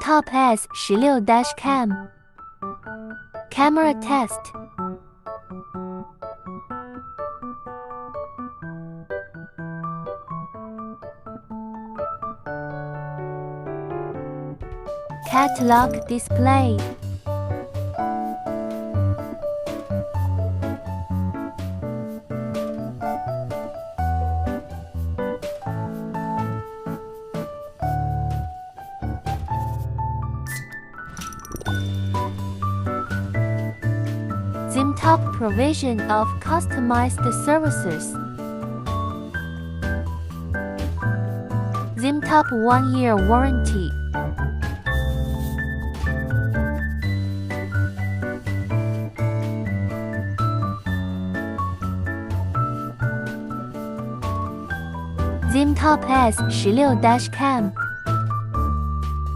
ZimTop S16 Dashcam Camera Test. Catalog display. ZimTop provision of customized services. ZimTop 1-year warranty. ZimTop S16 Dashcam